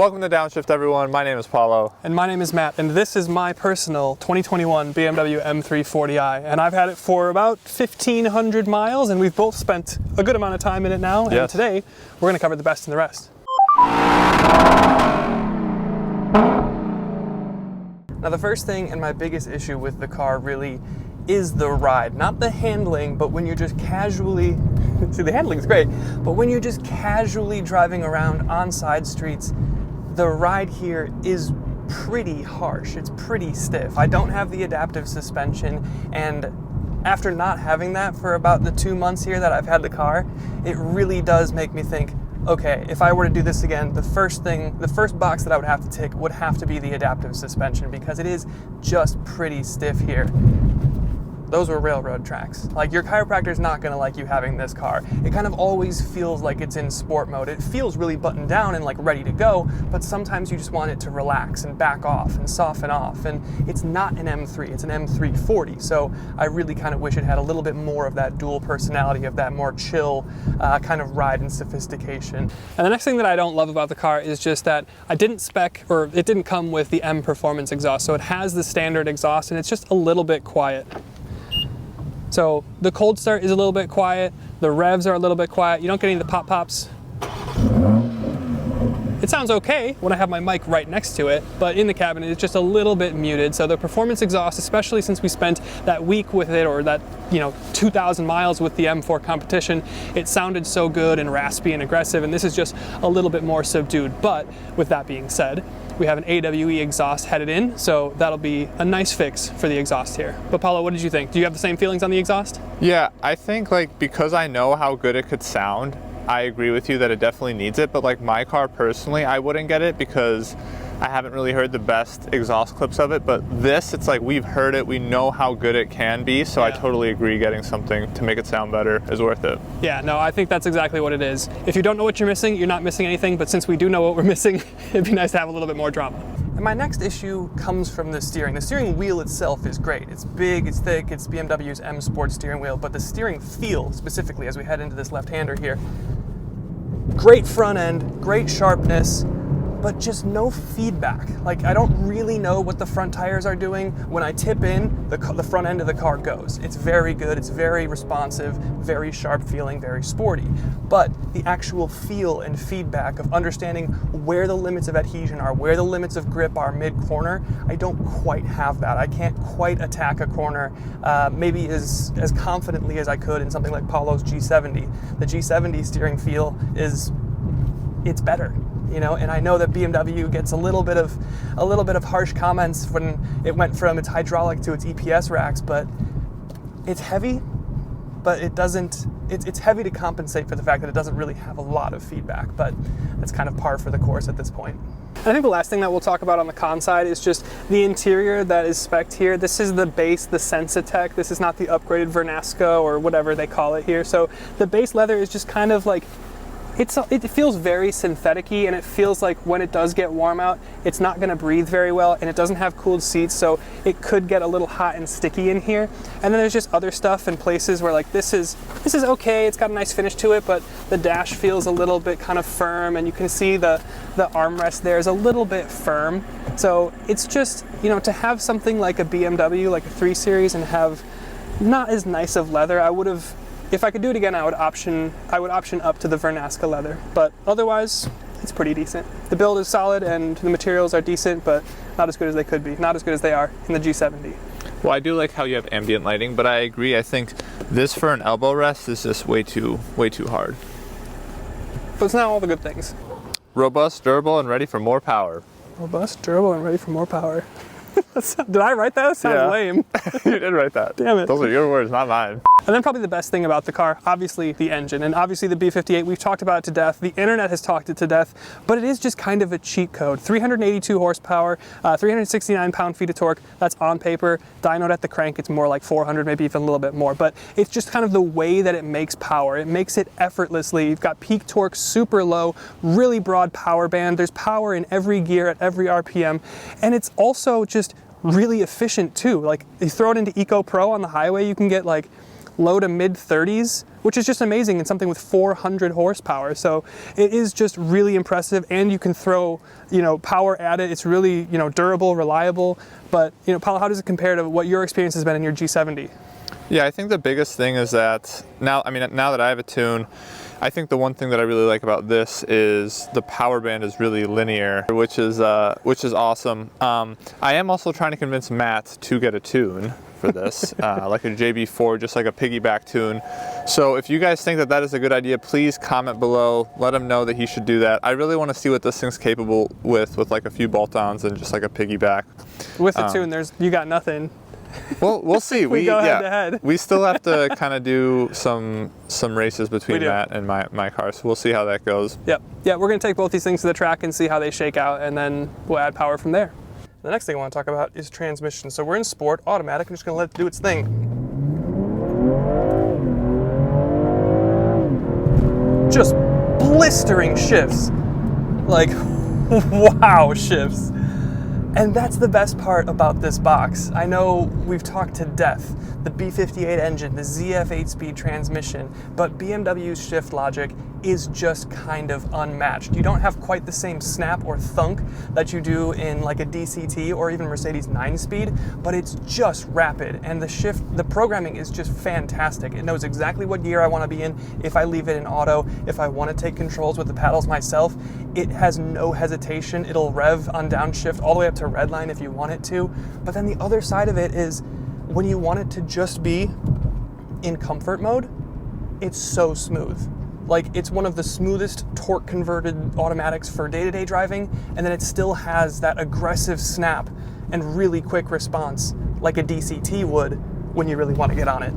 Welcome to Downshift, everyone. My name is Paulo. And my name is Matt, and this is my personal 2021 BMW M340i. And I've had it for about 1,500 miles, and we've both spent a good amount of time in it now. And Yes. today, we're going to cover the best and the rest. Now, the first thing and my biggest issue with the car really is the ride. Not the handling, but when you're just casually, see, the handling's great, but when you're just casually driving around on side streets, the ride here is pretty harsh. It's pretty stiff. I don't have the adaptive suspension, and after not having that for about the 2 months here that I've had the car, it really does make me think, okay, if I were to do this again, the first box that I would have to tick would have to be the adaptive suspension, because it is just pretty stiff here. Those were railroad tracks. Like, your chiropractor's not gonna like you having this car. It kind of always feels like it's in sport mode. It feels really buttoned down and like ready to go, but sometimes you just want it to relax and back off and soften off. And it's not an M3, it's an M340. So I really kind of wish it had a little bit more of that dual personality, of that more chill kind of ride and sophistication. And the next thing that I don't love about the car is just that it didn't come with the M Performance exhaust. So it has the standard exhaust and it's just a little bit quiet. So the cold start is a little bit quiet, the revs are a little bit quiet, you don't get any of the pop-pops. It sounds okay when I have my mic right next to it, but in the cabin it's just a little bit muted. So the performance exhaust, especially since we spent that week with it, or that 2,000 miles with the M4 competition, it sounded so good and raspy and aggressive, and this is just a little bit more subdued. But with that being said, we have an AWE exhaust headed in, so that'll be a nice fix for the exhaust here. But Paulo, what did you think? Do you have the same feelings on the exhaust? Yeah, I think because I know how good it could sound, I agree with you that it definitely needs it, but my car personally, I wouldn't get it because I haven't really heard the best exhaust clips of it, but this, it's we've heard it, we know how good it can be, so yeah. I totally agree getting something to make it sound better is worth it. Yeah, no, I think that's exactly what it is. If you don't know what you're missing, you're not missing anything, but since we do know what we're missing, it'd be nice to have a little bit more drama. And my next issue comes from the steering. The steering wheel itself is great. It's big, it's thick, it's BMW's M Sport steering wheel, but the steering feel, specifically as we head into this left-hander here, great front end, great sharpness, but just no feedback. I don't really know what the front tires are doing. When I tip in, the front end of the car goes. It's very good, it's very responsive, very sharp feeling, very sporty. But the actual feel and feedback of understanding where the limits of adhesion are, where the limits of grip are mid-corner, I don't quite have that. I can't quite attack a corner maybe as confidently as I could in something like Paulo's G70. The G70 steering feel it's better. And I know that BMW gets a little bit of harsh comments when it went from its hydraulic to its EPS racks, but it's heavy, but it's heavy to compensate for the fact that it doesn't really have a lot of feedback, but that's kind of par for the course at this point. I think the last thing that we'll talk about on the con side is just the interior that is spec'd here. This is the base, the Sensatech. This is not the upgraded Vernasca or whatever they call it here. So the base leather is just kind of it feels very synthetic-y, and it feels like when it does get warm out, it's not going to breathe very well, and it doesn't have cooled seats, so it could get a little hot and sticky in here. And then there's just other stuff in places where this is okay, it's got a nice finish to it, but the dash feels a little bit kind of firm, and you can see the armrest there is a little bit firm. So it's just, to have something like a BMW, like a 3 Series, and have not as nice of leather, if I could do it again, I would option up to the Vernasca leather, but otherwise, it's pretty decent. The build is solid and the materials are decent, but not as good as they could be, not as good as they are in the G70. Well, I do like how you have ambient lighting, but I agree, I think this for an elbow rest is just way too hard. But it's not all the good things. Robust, durable, and ready for more power. Robust, durable, and ready for more power. Did I write that? That sounds lame. You did write that. Damn it. Those are your words, not mine. And then probably the best thing about the car, obviously the engine, and obviously the B58, we've talked about it to death, the internet has talked it to death, but it is just kind of a cheat code. 382 horsepower, 369 pound-feet of torque, that's on paper. Dynoed at the crank, it's more like 400, maybe even a little bit more, but it's just kind of the way that it makes power. It makes it effortlessly. You've got peak torque super low, really broad power band. There's power in every gear at every RPM, and it's also just really efficient too. You throw it into Eco Pro on the highway, you can get low to mid 30s, which is just amazing in something with 400 horsepower. So it is just really impressive, and you can throw, you know, power at it. It's really, you know, durable, reliable. But, you know, Paulo, how does it compare to what your experience has been in your G70? Yeah, I think the biggest thing is that now that I have a tune, I think the one thing that I really like about this is the power band is really linear, which is awesome. I am also trying to convince Matt to get a tune for this, like a JB4, just like a piggyback tune. So if you guys think that that is a good idea, please comment below. Let him know that he should do that. I really want to see what this thing's capable with like a few bolt-ons and just like a piggyback. With the tune, you got nothing. Well, we'll see. We go head to head. We still have to kind of do some races between Matt and my car, so we'll see how that goes. Yep. Yeah, we're going to take both these things to the track and see how they shake out, and then we'll add power from there. The next thing I want to talk about is transmission. So we're in sport, automatic. I'm just going to let it do its thing. Just blistering shifts. Like, wow, shifts. And that's the best part about this box. I know we've talked to death, the B58 engine, the ZF 8-speed transmission, but BMW's shift logic is just kind of unmatched. You don't have quite the same snap or thunk that you do in like a DCT or even Mercedes 9-speed, but it's just rapid, and the programming is just fantastic. It knows exactly what gear I want to be in, if I leave it in auto, if I want to take controls with the paddles myself. It has no hesitation. It'll rev on downshift all the way up to redline if you want it to. But then the other side of it is when you want it to just be in comfort mode, it's so smooth. Like, it's one of the smoothest torque converted automatics for day-to-day driving, and then it still has that aggressive snap and really quick response like a DCT would when you really want to get on it.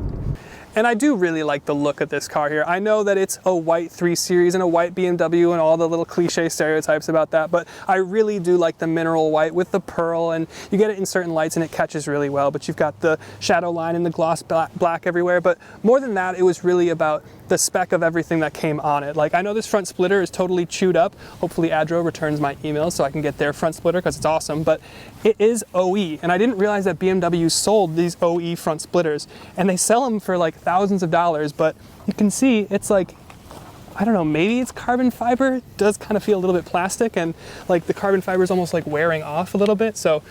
And I do really like the look of this car here. I know that it's a white 3 Series and a white BMW and all the little cliche stereotypes about that, but I really do like the mineral white with the pearl, and you get it in certain lights and it catches really well, but you've got the shadow line and the gloss black everywhere. But more than that, it was really about the spec of everything that came on it. Like, I know this front splitter is totally chewed up. Hopefully Adro returns my email so I can get their front splitter because it's awesome, but it is OE. And I didn't realize that BMW sold these OE front splitters, and they sell them for like thousands of dollars, but you can see it's like, I don't know, maybe it's carbon fiber. It does kind of feel a little bit plastic, and like the carbon fiber is almost like wearing off a little bit. So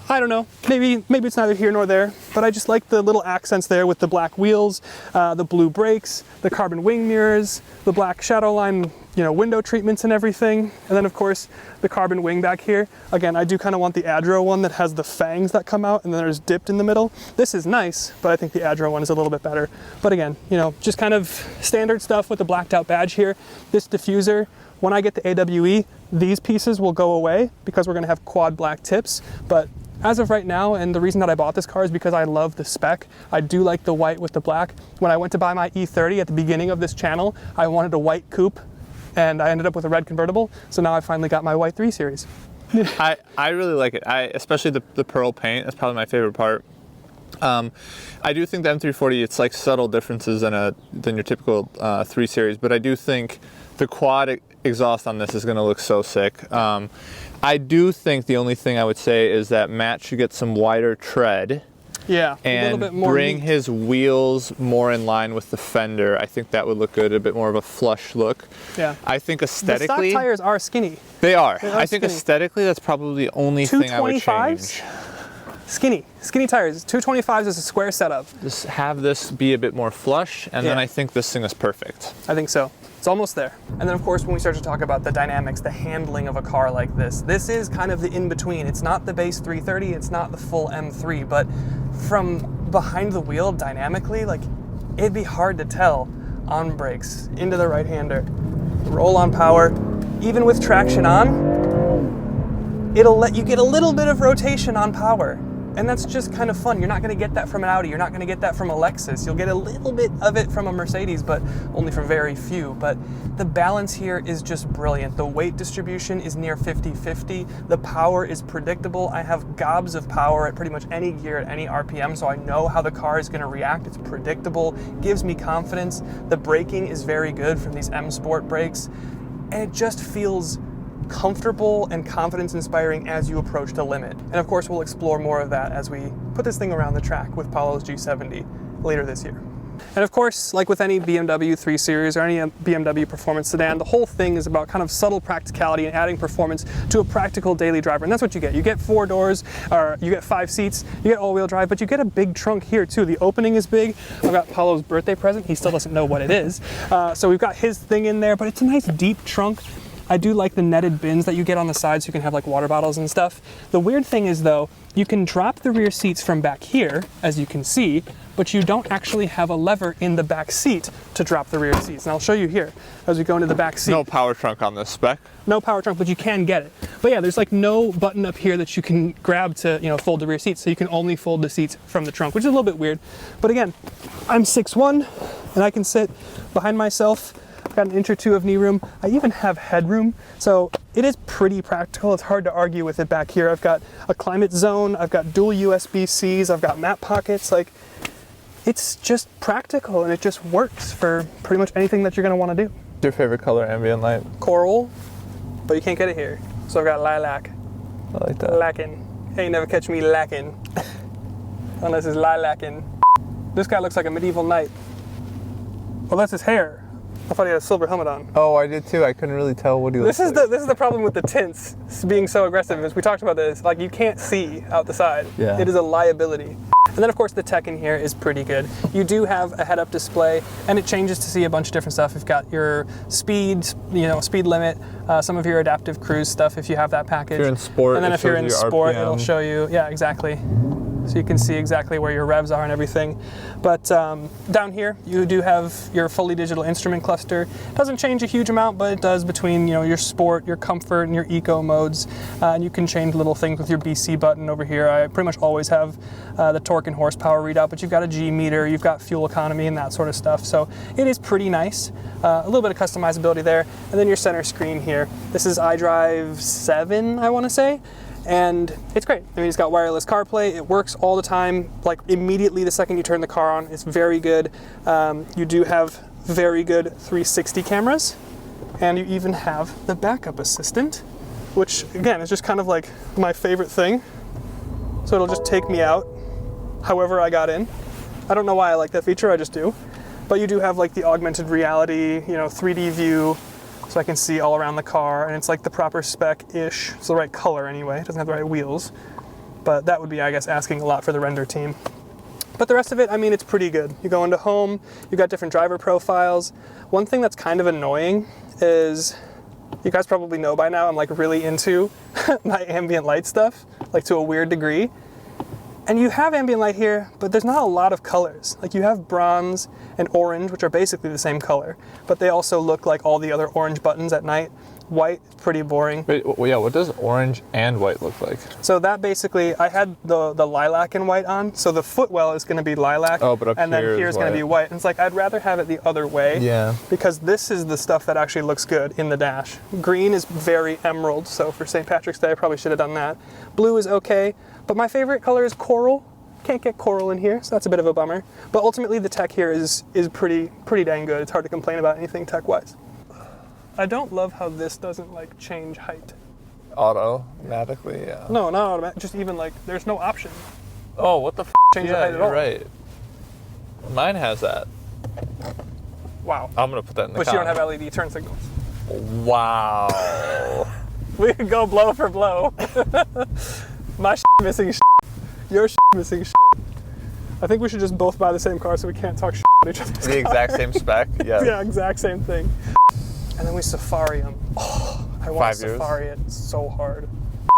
I don't know, maybe it's neither here nor there, but I just like the little accents there with the black wheels, the blue brakes, the carbon wing mirrors, the black shadow line, you know, window treatments and everything. And then of course the carbon wing back here. Again, I do kind of want the Adro one that has the fangs that come out and then there's dipped in the middle. This is nice, but I think the Adro one is a little bit better. But again, you know, just kind of standard stuff with the blacked out badge here. This diffuser, when I get the AWE, these pieces will go away because we're gonna have quad black tips. But as of right now, and the reason that I bought this car is because I love the spec. I do like the white with the black. When I went to buy my E30 at the beginning of this channel, I wanted a white coupe, and I ended up with a red convertible. So now I finally got my white 3 Series. I really like it. Especially the pearl paint. That's probably my favorite part. I do think the M340, it's like subtle differences than your typical 3 Series, but I do think the quad exhaust on this is going to look so sick. I do think the only thing I would say is that Matt should get some wider tread. Yeah, and a little bit more bring neat. his wheels more in line with the fender. I think that would look good, a bit more of a flush look. Yeah. I think aesthetically... The stock tires are skinny. They are. They are I think skinny. aesthetically that's probably the only thing I would change. Skinny tires. 225s is a square setup. Just have this be a bit more flush, and then I think this thing is perfect. I think so. It's almost there. And then of course, when we start to talk about the dynamics, the handling of a car like this is kind of the in-between. It's not the base 330, it's not the full M3, but from behind the wheel dynamically, like, it'd be hard to tell on brakes, into the right-hander, roll on power, even with traction on, it'll let you get a little bit of rotation on power. And that's just kind of fun. You're not going to get that from an Audi. You're not going to get that from a Lexus. You'll get a little bit of it from a Mercedes, but only from very few. But the balance here is just brilliant. The weight distribution is near 50-50. The power is predictable. I have gobs of power at pretty much any gear at any RPM, so I know how the car is going to react. It's predictable, gives me confidence. The braking is very good from these M Sport brakes, and it just feels comfortable and confidence inspiring as you approach the limit. And of course, we'll explore more of that as we put this thing around the track with Paulo's G70 later this year. And of course, like with any BMW 3 Series or any BMW performance sedan, the whole thing is about kind of subtle practicality and adding performance to a practical daily driver. And that's what you get. You get 4 doors, or you get 5 seats, you get all-wheel drive, but you get a big trunk here too. The opening is big. I've got Paulo's birthday present. He still doesn't know what it is. So we've got his thing in there, but it's a nice deep trunk. I do like the netted bins that you get on the side so you can have like water bottles and stuff. The weird thing is though, you can drop the rear seats from back here, as you can see, but you don't actually have a lever in the back seat to drop the rear seats. And I'll show you here as we go into the back seat. No power trunk on this spec. No power trunk, but you can get it. But yeah, there's like no button up here that you can grab to, you know, fold the rear seats. So you can only fold the seats from the trunk, which is a little bit weird. But again, I'm 6'1", and I can sit behind myself. I've got an inch or two of knee room. I even have headroom. So it is pretty practical. It's hard to argue with it back here. I've got a climate zone. I've got dual USB-Cs. I've got map pockets. Like, it's just practical and it just works for pretty much anything that you're gonna wanna do. What's your favorite color ambient light? Coral, but you can't get it here. So I've got lilac. I like that. Lacking. Hey, you never catch me lacking. Unless it's lilacking. This guy looks like a medieval knight. Well, that's his hair. I thought he had a silver helmet on. Oh, I did too. I couldn't really tell what he looks like. This is the problem with the tints being so aggressive. As we talked about this, like you can't see out the side. Yeah. It is a liability. And then of course the tech in here is pretty good. You do have a head-up display, and it changes to see a bunch of different stuff. You've got your speed, you know, speed limit, some of your adaptive cruise stuff if you have that package. If you're in sport, and then if you're in sport, RPM. it'll show you, yeah, exactly. So you can see exactly where your revs are and everything. But down here, you do have your fully digital instrument cluster. It doesn't change a huge amount, but it does between, you know, your sport, your comfort, and your eco modes. And you can change little things with your BC button over here. I pretty much always have the torque and horsepower readout, but you've got a G meter, you've got fuel economy and that sort of stuff. So it is pretty nice. A little bit of customizability there. And then your center screen here. This is iDrive 7, I want to say. And it's great. I mean, it's got wireless CarPlay. It works all the time, like immediately the second you turn the car on. It's very good. You do have very good 360 cameras, and you even have the backup assistant, which again is just kind of like my favorite thing. So it'll just take me out however I got in. I don't know why I like that feature, I just do. But you do have like the augmented reality, you know, 3D view, so I can see all around the car, and it's like the proper spec-ish. It's the right color anyway. It doesn't have the right wheels. But that would be, I guess, asking a lot for the render team. But the rest of it, I mean, it's pretty good. You go into home, you've got different driver profiles. One thing that's kind of annoying is, you guys probably know by now, I'm like really into my ambient light stuff, like to a weird degree. And you have ambient light here, but there's not a lot of colors. Like you have bronze and orange, which are basically the same color, but they also look like all the other orange buttons at night. White, pretty boring. Wait, yeah, what does orange and white look like? So that basically, I had the lilac and white on, so the footwell is gonna be lilac, oh, but up and then here's gonna be white. And it's like, I'd rather have it the other way, yeah, because this is the stuff that actually looks good in the dash. Green is very emerald, so for St. Patrick's Day, I probably should have done that. Blue is okay, but my favorite color is coral. Can't get coral in here, so that's a bit of a bummer. But ultimately, the tech here is pretty dang good. It's hard to complain about anything tech-wise. I don't love how this doesn't like change height. Automatically, yeah. No, not automatic. Just even like, there's no option. Oh, what the f? Change Yeah, the height at you're all. right. Mine has that. Wow. I'm gonna put that in the But you don't have LED turn signals. Wow. We could go blow for blow. My missing your missing I think we should just both buy the same car so we can't talk about each other's The exact same spec? Yeah. Yeah, exact same thing. And then we safari them. Oh, I want to 5 years. safari it so hard.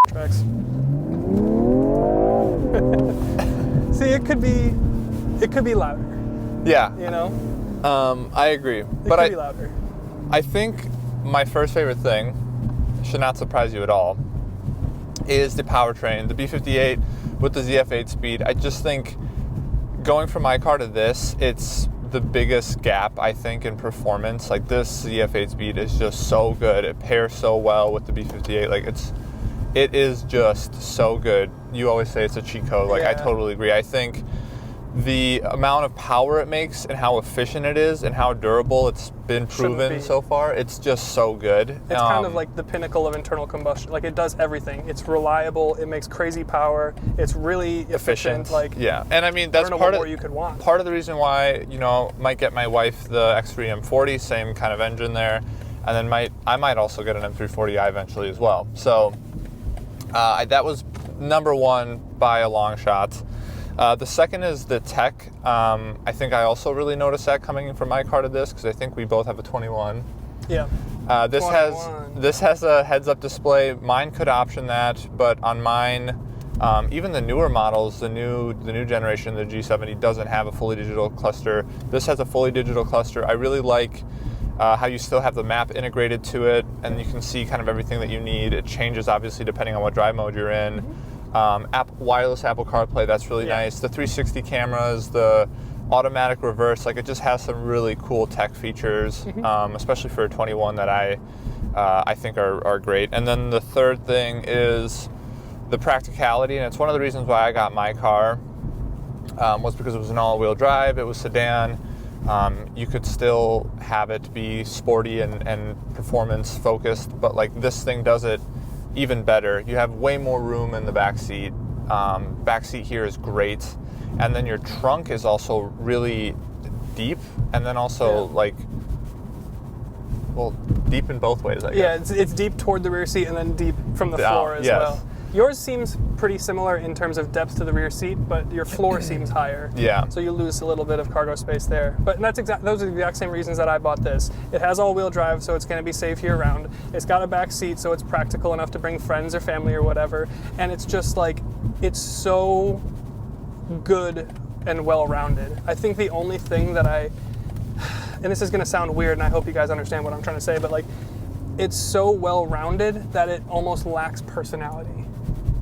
Tracks. See, it could be louder. Yeah. You know? I agree. It But could be louder. I think my first favorite thing, should not surprise you at all, is the powertrain. The B58 with the ZF8 speed. I just think going from my car to this, it's the biggest gap, I think, in performance. Like this ZF8 speed is just so good. It pairs so well with the B58. Like it is just so good. You always say it's a cheat code. Like I totally agree. I think the amount of power it makes and how efficient it is and how durable it's been proven so far, it's just so good. It's kind of like the pinnacle of internal combustion. Like, it does everything. It's reliable. It makes crazy power. It's really efficient. Like, yeah, and I mean, that's I don't know part what of more you could want. Part of the reason why, you know, might get my wife the X3 M40, same kind of engine there, and then I might also get an M340i eventually as well. So that was number one by a long shot. The second is the tech. I think I also really noticed that coming from my car to this, because I think we both have a 21. Yeah. This 21. has a heads-up display. Mine could option that, but on mine, even the newer models, the new generation, the G70, doesn't have a fully digital cluster. This has a fully digital cluster. I really like how you still have the map integrated to it, and you can see kind of everything that you need. It changes obviously depending on what drive mode you're in. Wireless Apple CarPlay, that's really nice. The 360 cameras, the automatic reverse, like, it just has some really cool tech features, especially for a 21 that I think are great. And then the third thing is the practicality, and it's one of the reasons why I got my car, was because it was an all-wheel drive, it was sedan. You could still have it be sporty and performance focused, but like this thing does it even better. You have way more room in the back seat. Back seat here is great, and then your trunk is also really deep, and then also like, well, deep in both ways, I guess. Yeah, it's deep toward the rear seat and then deep from the floor as well. Yours seems pretty similar in terms of depth to the rear seat, but your floor seems higher. Yeah. So you lose a little bit of cargo space there. But those are the exact same reasons that I bought this. It has all-wheel drive, so it's going to be safe year-round. It's got a back seat, so it's practical enough to bring friends or family or whatever. And it's just like, it's so good and well-rounded. I think the only thing that and this is going to sound weird, and I hope you guys understand what I'm trying to say, but like, it's so well-rounded that it almost lacks personality.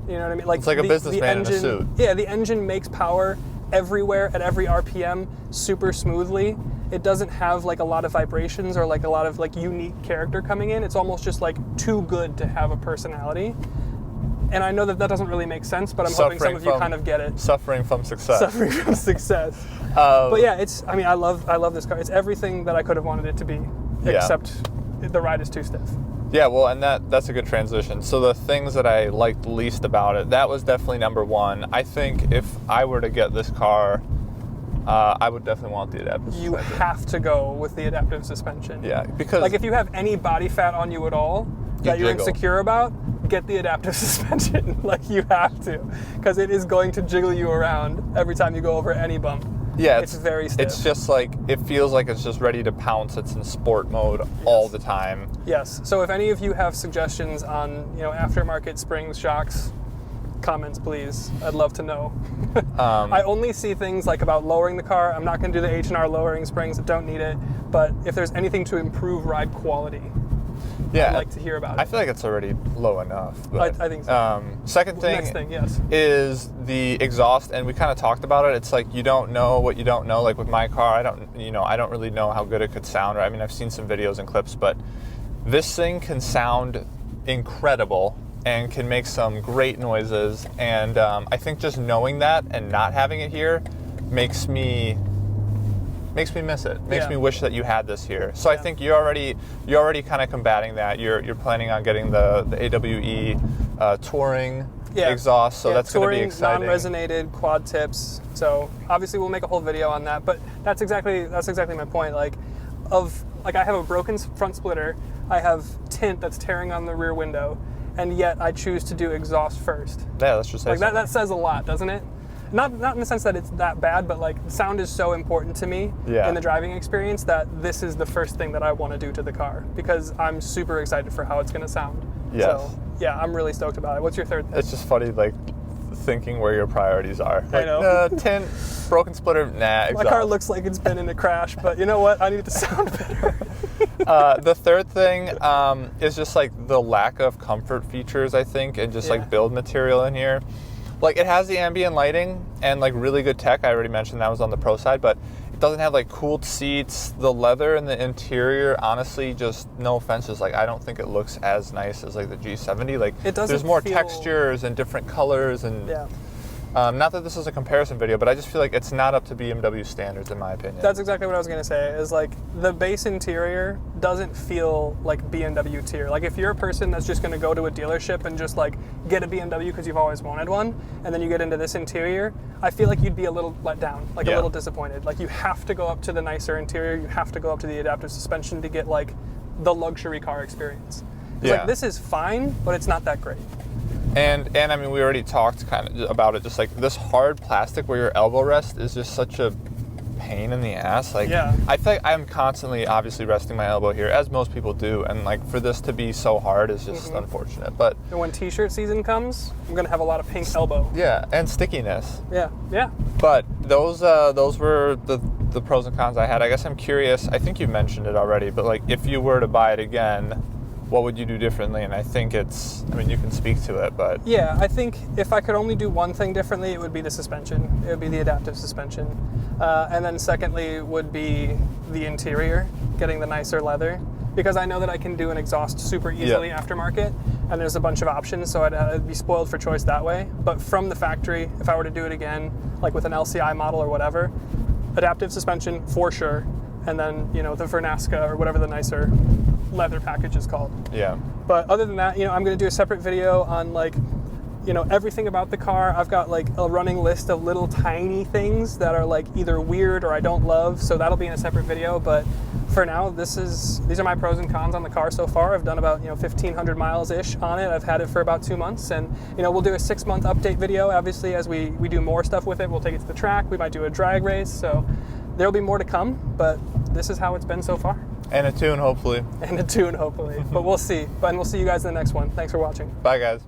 You know what I mean? Like, it's like a businessman in a suit. Yeah, the engine makes power everywhere at every RPM super smoothly. It doesn't have like a lot of vibrations or like a lot of like unique character coming in. It's almost just like too good to have a personality. And I know that doesn't really make sense, but I'm hoping some of you kind of get it. Suffering from success. Suffering from success. But yeah, I love this car. It's everything that I could have wanted it to be, except the ride is too stiff. Yeah, well, and that's a good transition. So the things that I liked least about it, that was definitely number one. I think if I were to get this car, I would definitely want the adaptive suspension. You have to go with the adaptive suspension. Yeah, because like, if you have any body fat on you at all that you're insecure about, get the adaptive suspension. Like, you have to, because it is going to jiggle you around every time you go over any bump. Yeah, it's very stiff. It's just like, it feels like it's just ready to pounce. It's in sport mode all the time. Yes. So if any of you have suggestions on, aftermarket springs, shocks, comments, please. I'd love to know. I only see things like about lowering the car. I'm not going to do the H&R lowering springs. I don't need it. But if there's anything to improve ride quality, I'd like to hear about it. I feel like it's already low enough. But, I think so. Second thing, Next thing, yes, is the exhaust, and we kind of talked about it. It's like, you don't know what you don't know. Like with my car, I don't really know how good it could sound. I mean, I've seen some videos and clips, but this thing can sound incredible and can make some great noises. And I think just knowing that and not having it here makes me miss it. Makes me wish that you had this here. So I think you're already kind of combating that. You're planning on getting the AWE touring exhaust, so that's going to be exciting. Non-resonated quad tips. So obviously we'll make a whole video on that. But that's exactly my point. Like I have a broken front splitter. I have tint that's tearing on the rear window, and yet I choose to do exhaust first. Yeah, let's just say like that says a lot, doesn't it? Not in the sense that it's that bad, but like, sound is so important to me in the driving experience that this is the first thing that I want to do to the car, because I'm super excited for how it's going to sound. Yes. So yeah, I'm really stoked about it. What's your third thing? It's just funny, like, thinking where your priorities are. I know. Tint, broken splitter, exhaust. My car looks like it's been in a crash, but you know what? I need it to sound better. The third thing is just like the lack of comfort features, I think, and just like build material in here. Like, it has the ambient lighting and like really good tech. I already mentioned that was on the Pro side, but it doesn't have like cooled seats. The leather in the interior, honestly, just no offense, like, I don't think it looks as nice as like the G70. Like, it doesn't there's more textures and different colors and Not that this is a comparison video, but I just feel like it's not up to BMW standards in my opinion. That's exactly what I was going to say, is like the base interior doesn't feel like BMW tier. Like if you're a person that's just going to go to a dealership and just like get a BMW because you've always wanted one, and then you get into this interior, I feel like you'd be a little let down, like a little disappointed. Like you have to go up to the nicer interior, you have to go up to the adaptive suspension to get like the luxury car experience. Like this is fine, but it's not that great. And I mean, we already talked kind of about it, just like this hard plastic where your elbow rest is just such a pain in the ass. Like, I feel like I'm constantly obviously resting my elbow here, as most people do, and like for this to be so hard is just unfortunate. But and when t-shirt season comes, I'm gonna have a lot of pink elbow. Yeah, and stickiness. Yeah. But those were the pros and cons I had. I guess I'm curious, I think you mentioned it already, but like if you were to buy it again, what would you do differently? And I think it's, I mean, you can speak to it, but... Yeah, I think if I could only do one thing differently, it would be the suspension. It would be the adaptive suspension. And then secondly would be the interior, getting the nicer leather. Because I know that I can do an exhaust super easily aftermarket, and there's a bunch of options, so I'd be spoiled for choice that way. But from the factory, if I were to do it again, like with an LCI model or whatever, adaptive suspension for sure, and then, you know, the Vernasca or whatever the nicer leather package is called. Yeah. But other than that, you know, I'm going to do a separate video on like, you know, everything about the car. I've got like a running list of little tiny things that are like either weird or I don't love, so that'll be in a separate video. But for now, these are my pros and cons on the car so far. I've done about 1,500 miles ish on it. I've had it for about 2 months, and we'll do a 6-month update video. Obviously, as we do more stuff with it, we'll take it to the track. We might do a drag race, so there'll be more to come. But this is how it's been so far. And a tune, hopefully. But we'll see. And we'll see you guys in the next one. Thanks for watching. Bye, guys.